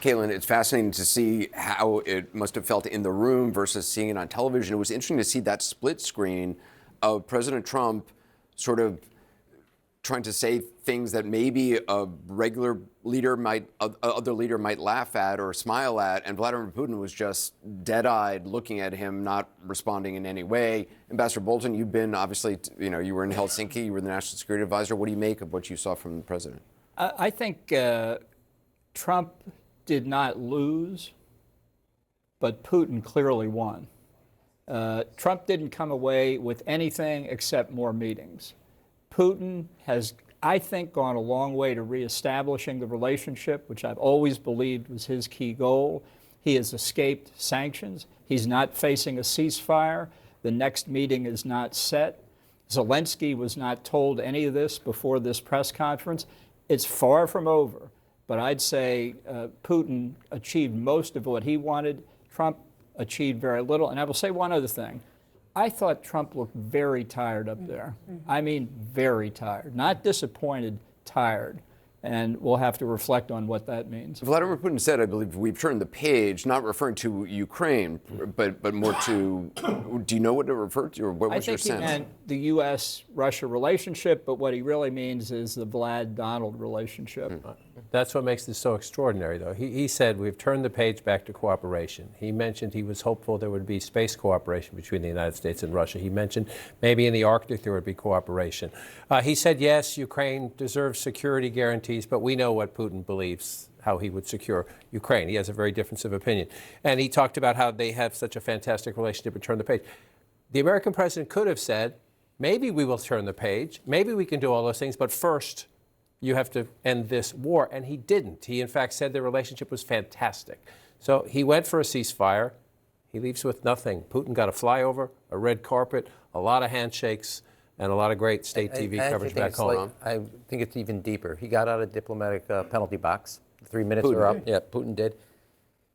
Caitlin, it's fascinating to see how it must have felt in the room versus seeing it on television. It was interesting to see that split screen of President Trump sort of trying to say things that maybe a regular leader other leader might laugh at or smile at, and Vladimir Putin was just dead-eyed looking at him, not responding in any way. Ambassador Bolton, you've been obviously, you were in Helsinki, you were the National Security Advisor. What do you make of what you saw from the president? I think Trump did not lose, but Putin clearly won. Trump didn't come away with anything except more meetings. Putin has, I think, gone a long way to reestablishing the relationship, which I've always believed was his key goal. He has escaped sanctions. He's not facing a ceasefire. The next meeting is not set. Zelensky was not told any of this before this press conference. It's far from over. But I'd say Putin achieved most of what he wanted. Trump achieved very little. And I will say one other thing. I thought Trump looked very tired up there. I mean, very tired. Not disappointed, tired. And we'll have to reflect on what that means. Vladimir Putin said, I believe, we've turned the page, not referring to Ukraine, but more to, do you know what it referred to, or what was your sense? I think he meant the U.S.-Russia relationship, but what he really means is the Vlad-Donald relationship. That's what makes this so extraordinary, though. He said we've turned the page back to cooperation. He mentioned he was hopeful there would be space cooperation between the United States and Russia. He mentioned maybe in the Arctic there would be cooperation. He said, yes, Ukraine deserves security guarantees, but we know what Putin believes, how he would secure Ukraine. He has a very difference of opinion. And he talked about how they have such a fantastic relationship and turn the page. The American president could have said, maybe we will turn the page, maybe we can do all those things, but first, you have to end this war. And he didn't. He, in fact, said the relationship was fantastic. So he went for a ceasefire. He leaves with nothing. Putin got a flyover, a red carpet, a lot of handshakes, and a lot of great state TV coverage back home. I think it's even deeper. He got out of diplomatic penalty box. 3 minutes are up. Yeah, Putin did.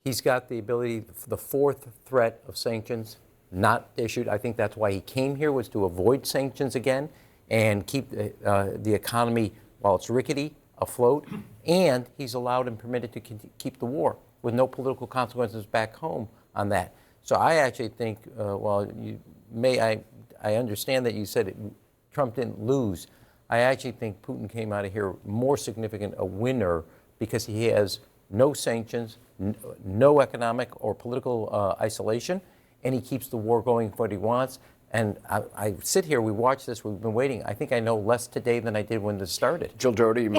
He's got the ability, the fourth threat of sanctions not issued. I think that's why he came here, was to avoid sanctions again and keep the economy, while it's rickety, afloat, and he's allowed and permitted to keep the war with no political consequences back home on that. So I actually think, while you may, I understand that you said Trump didn't lose. I actually think Putin came out of here more significant a winner because he has no sanctions, no economic or political isolation, and he keeps the war going for what he wants. And I sit here, we watch this, we've been waiting. I think I know less today than I did when this started. Jill Doherty,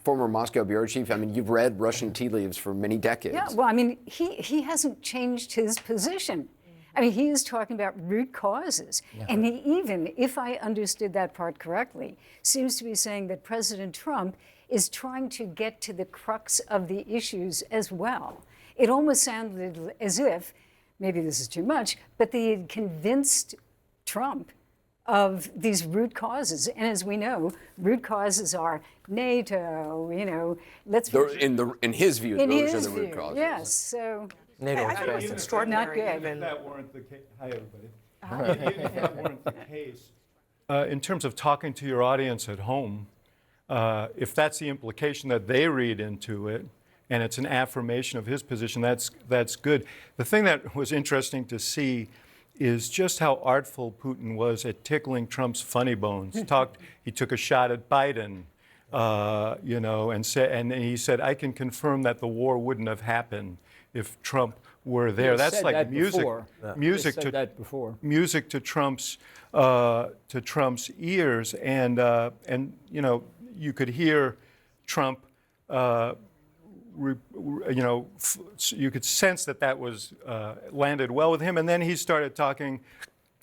former Moscow bureau chief. I mean, you've read Russian tea leaves for many decades. Yeah, well, I mean, he hasn't changed his position. I mean, he is talking about root causes. Yeah. And he even, if I understood that part correctly, seems to be saying that President Trump is trying to get to the crux of the issues as well. It almost sounded as if, maybe this is too much, but they had convinced Trump of these root causes. And as we know, root causes are NATO, in his view, those are the root causes. Yes, so. NATO I think it's extraordinary. Not good. If that weren't the case, hi everybody. If that weren't the case, in terms of talking to your audience at home, if that's the implication that they read into it, and it's an affirmation of his position, that's good. The thing that was interesting to see is just how artful Putin was at tickling Trump's funny bones. He took a shot at Biden, and he said, "I can confirm that the war wouldn't have happened if Trump were there." That's like music to Trump's ears, and you could hear Trump. You could sense that was landed well with him. And then he started talking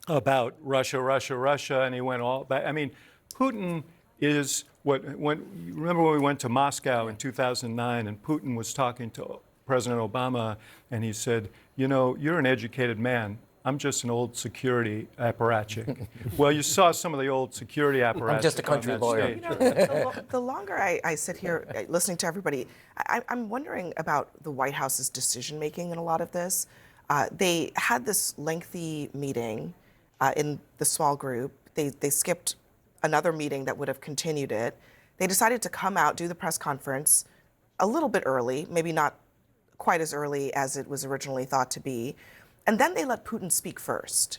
about Russia, and he went all back. I mean, Putin is remember when we went to Moscow in 2009 and Putin was talking to President Obama and he said, you're an educated man. I'm just an old security apparatchik. Well, you saw some of the old security apparatchiks. I'm just a country lawyer. The longer I sit here listening to everybody, I'm wondering about the White House's decision-making in a lot of this. They had this lengthy meeting in the small group. They skipped another meeting that would have continued it. They decided to come out, do the press conference a little bit early, maybe not quite as early as it was originally thought to be. And then they let Putin speak first.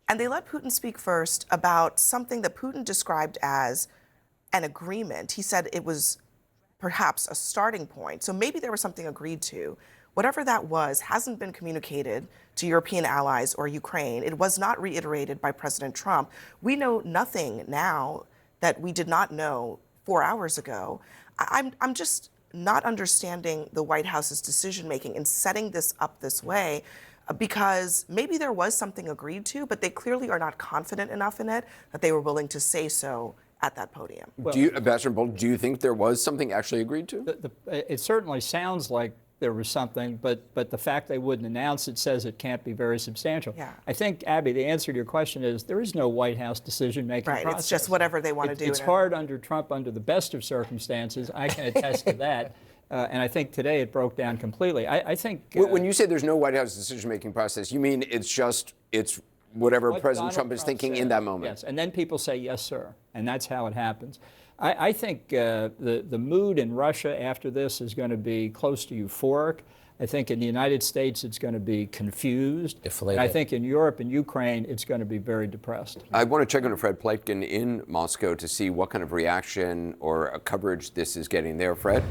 And they let Putin speak first about something that Putin described as an agreement. He said it was perhaps a starting point. So maybe there was something agreed to. Whatever that was hasn't been communicated to European allies or Ukraine. It was not reiterated by President Trump. We know nothing now that we did not know 4 hours ago. I'm just not understanding the White House's decision-making in setting this up this way, because maybe there was something agreed to, but they clearly are not confident enough in it that they were willing to say so at that podium. Ambassador Bolton, do you think there was something actually agreed to? It certainly sounds like there was something, but the fact they wouldn't announce it says it can't be very substantial. Yeah. I think, Abby, the answer to your question is there is no White House decision-making process. Right, it's just whatever they want to do. It's hard under Trump under the best of circumstances. I can attest to that. And I think today it broke down completely. I think When you say there's no White House decision-making process, you mean it's whatever what President Donald Trump is thinking said, in that moment? Yes, and then people say, yes, sir. And that's how it happens. I think the mood in Russia after this is going to be close to euphoric. I think in the United States it's going to be confused. Deflated. And I think in Europe and Ukraine it's going to be very depressed. I want to check on Fred Pleitgen in Moscow to see what kind of reaction or coverage this is getting there. Fred?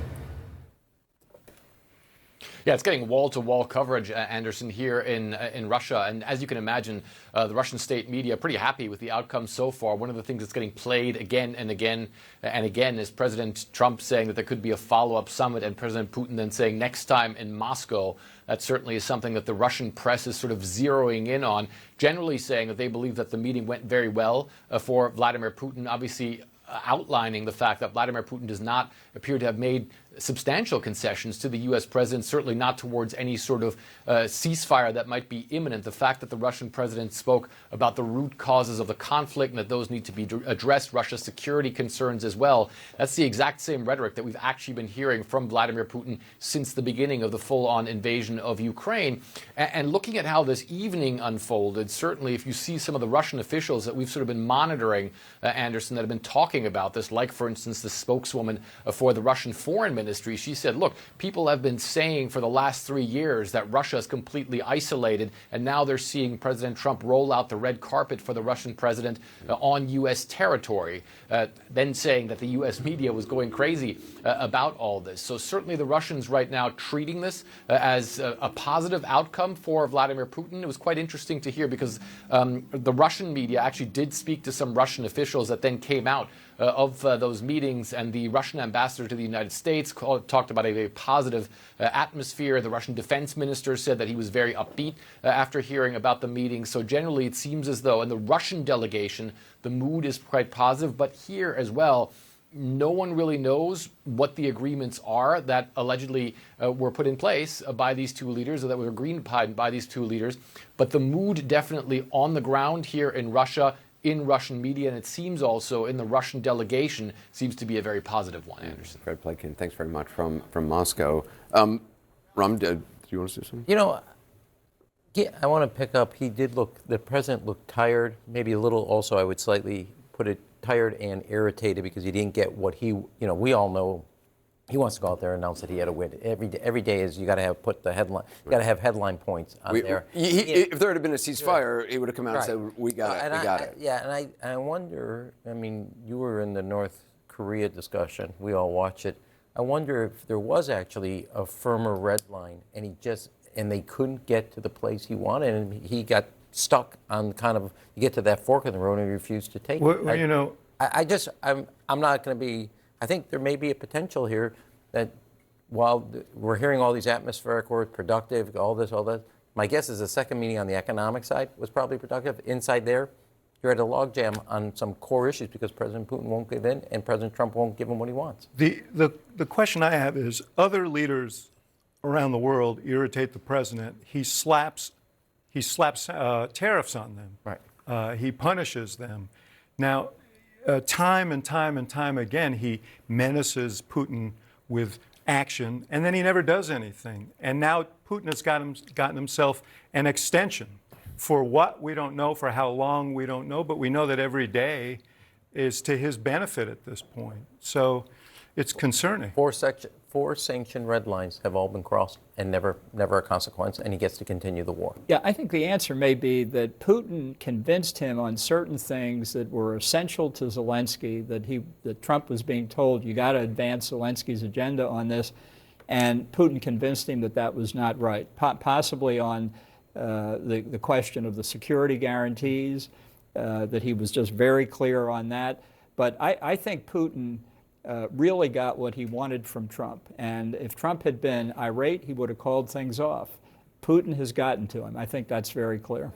Yeah, it's getting wall-to-wall coverage, Anderson, here in Russia. And as you can imagine, the Russian state media are pretty happy with the outcome so far. One of the things that's getting played again and again and again is President Trump saying that there could be a follow-up summit, and President Putin then saying next time in Moscow. That certainly is something that the Russian press is sort of zeroing in on, generally saying that they believe that the meeting went very well for Vladimir Putin, obviously outlining the fact that Vladimir Putin does not appear to have made substantial concessions to the U.S. president, certainly not towards any sort of ceasefire that might be imminent. The fact that the Russian president spoke about the root causes of the conflict and that those need to be addressed, Russia's security concerns as well, that's the exact same rhetoric that we've actually been hearing from Vladimir Putin since the beginning of the full-on invasion of Ukraine. And looking at how this evening unfolded, certainly if you see some of the Russian officials that we've sort of been monitoring, Anderson, that have been talking about this, like, for instance, the spokeswoman for the Russian Foreign Ministry, she said, look, people have been saying for the last 3 years that Russia is completely isolated, and now they're seeing President Trump roll out the red carpet for the Russian president on U.S. territory, then saying that the U.S. media was going crazy about all this. So certainly the Russians right now treating this as a positive outcome for Vladimir Putin. It was quite interesting to hear because the Russian media actually did speak to some Russian officials that then came out of those meetings, and the Russian ambassador to the United States talked about a very positive atmosphere. The Russian defense minister said that he was very upbeat after hearing about the meeting. So generally it seems as though in the Russian delegation the mood is quite positive, but here as well no one really knows what the agreements are that allegedly were put in place by these two leaders, or that were agreed upon by these two leaders. But the mood definitely on the ground here in Russia, in Russian media, and it seems also in the Russian delegation, seems to be a very positive one, Anderson. Fred Pleitgen, thanks very much from Moscow. Ram, do you want to say something? You know, yeah, I want to pick up, the president looked tired, maybe a little also, I would slightly put it, tired and irritated because he didn't get what we all know. He wants to go out there and announce that he had a win. Every day is you got to have put the headline. You got to have headline points on there. If there had been a ceasefire, he would have come out and said, "We got it. We got it." Yeah, and I wonder. I mean, you were in the North Korea discussion. We all watch it. I wonder if there was actually a firmer red line, and they couldn't get to the place he wanted, and he got stuck on you get to that fork in the road and he refused to take it. Well, I'm not going to be. I think there may be a potential here that while we're hearing all these atmospheric words, productive, all this, my guess is the second meeting on the economic side was probably productive. Inside there, you're at a logjam on some core issues because President Putin won't give in and President Trump won't give him what he wants. The question I have is, other leaders around the world irritate the president. He slaps tariffs on them. Right. He punishes them. Now, time and time again, he menaces Putin with action, and then he never does anything. And now Putin has gotten himself an extension for what we don't know, for how long we don't know, but we know that every day is to his benefit at this point. So it's concerning. four sanctioned red lines have all been crossed and never a consequence, and he gets to continue the war. Yeah, I think the answer may be that Putin convinced him on certain things that were essential to Zelensky, that Trump was being told, you got to advance Zelensky's agenda on this, and Putin convinced him that that was not right, possibly on the question of the security guarantees, that he was just very clear on that. But I think Putin really got what he wanted from Trump. And if Trump had been irate, he would have called things off. Putin has gotten to him. I think that's very clear.